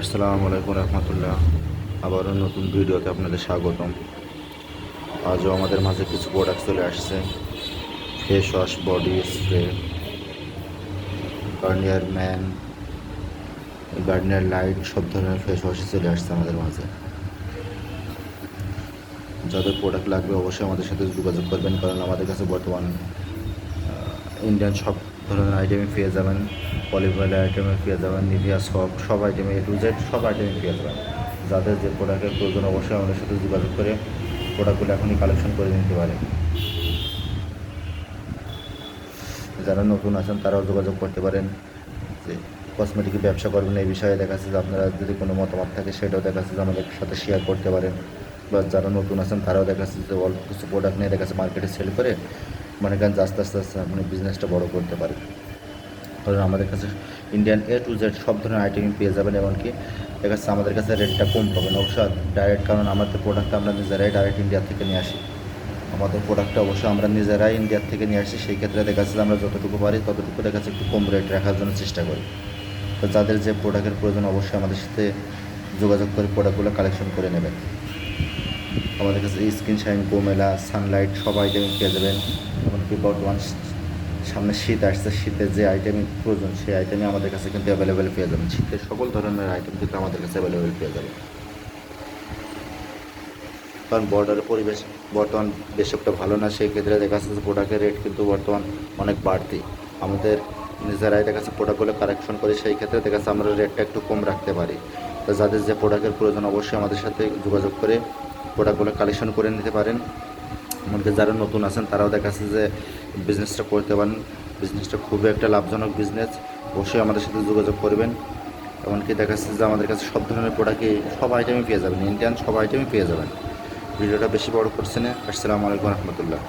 আসসালামু আলাইকুম রহমতুল্লাহ। আবারও নতুন ভিডিওতে আপনাদের স্বাগতম। আজও আমাদের মাঝে কিছু প্রোডাক্ট চলে আসছে। Face wash, body spray, Garnier man, Garnier light, সব ধরনের ফেস ওয়াশই চলে আসছে আমাদের মাঝে। যাদের প্রোডাক্ট লাগবে অবশ্যই আমাদের সাথে যোগাযোগ করবেন, কারণ আমাদের কাছে বর্তমান ইন্ডিয়ান সব ধরনের আইটেমই পেয়ে যাবেন। অলিভ অয়েল আইটেমে পেয়ে যাবেন, নিভিয়া সব আইটেমে A to Z সব আইটেমে পেয়ে যাবেন। যাদের যে প্রোডাক্টের প্রয়োজন অবশ্যই আমাদের সাথে যোগাযোগ করে প্রোডাক্টগুলো এখনই কালেকশন করে নিতে পারে। যারা নতুন আছেন তারাও যোগাযোগ করতে পারেন যে কসমেটিকের ব্যবসা করবেন এই বিষয়ে। দেখাচ্ছে যে আপনারা যদি কোনো মতামত থাকে সেটাও দেখাচ্ছে যে আমাদের সাথে শেয়ার করতে পারেন। বা যারা নতুন আছেন তারাও দেখাচ্ছে যে অল্প কিছু প্রোডাক্ট নিয়ে দেখাচ্ছে মার্কেটে সেল করে মনে করেন যে আস্তে আস্তে আপনি বিজনেসটা বড় করতে পারেন। কারণ আমাদের কাছে ইন্ডিয়ান A to Z সব ধরনের আইটেমই পেয়ে যাবেন। এমনকি দেখা যাচ্ছে আমাদের কাছে রেটটা কম পাবেন অবশ্যই ডাইরেক্ট, কারণ আমাদের প্রোডাক্টটা আমরা নিজেরাই ডাইরেক্ট ইন্ডিয়া থেকে নিয়ে আসি। আমাদের প্রোডাক্টটা অবশ্যই আমরা নিজেরাই ইন্ডিয়া থেকে নিয়ে আসি। সেই ক্ষেত্রে দেখা যাচ্ছে যে আমরা যতটুকু পারি ততটুকু দেখা যাচ্ছে একটু কম রেট রাখার জন্য চেষ্টা করি। তো যাদের যে প্রোডাক্টের প্রয়োজন অবশ্যই আমাদের সাথে যোগাযোগ করে প্রোডাক্টগুলো কালেকশন করে নেবেন। আমাদের কাছে স্কিন শাইন, গোমেলা, সানলাইট সব আইটেমই পেয়ে যাবেন। এমনকি বর্তমান সামনে শীত আসছে, শীতের যে আইটেমের প্রয়োজন সেই আইটেমই আমাদের কাছে কিন্তু অ্যাভেলেবেল পেয়ে যাবেন। শীতের সকল ধরনের আইটেম কিন্তু আমাদের কাছে অ্যাভেলেবেল পেয়ে যাবেন। কারণ বর্ডারের পরিবেশ বর্তমান বেশ একটা ভালো না, সেই ক্ষেত্রে দেখা যাচ্ছে যে প্রোডাক্টের রেট কিন্তু বর্তমান অনেক বাড়তি। আমাদের নিজেরাই দেখা যাচ্ছে প্রোডাক্টগুলো কালেকশন করে, সেই ক্ষেত্রে দেখা যাচ্ছে আমরা রেটটা একটু কম রাখতে পারি। তো যাদের যে প্রোডাক্টের প্রয়োজন অবশ্যই আমাদের সাথে যোগাযোগ করে প্রোডাক্টগুলো কালেকশন করে নিতে পারেন। এমনকি যারা নতুন আছেন তারাও দেখা যাচ্ছে যে বিজনেসটা করতে পারেন। বিজনেসটা খুবই একটা লাভজনক বিজনেস, অবশ্যই আমাদের সাথে যোগাযোগ করবেন। এমনকি দেখা যাচ্ছে যে আমাদের কাছে সব ধরনের প্রোডাক্টই সব আইটেমই পেয়ে যাবেন, ইন্ডিয়ান সব আইটেমই পেয়ে যাবেন। ভিডিওটা বেশি বড় করছে না। আসসালামু আলাইকুম রহমতুল্লাহ।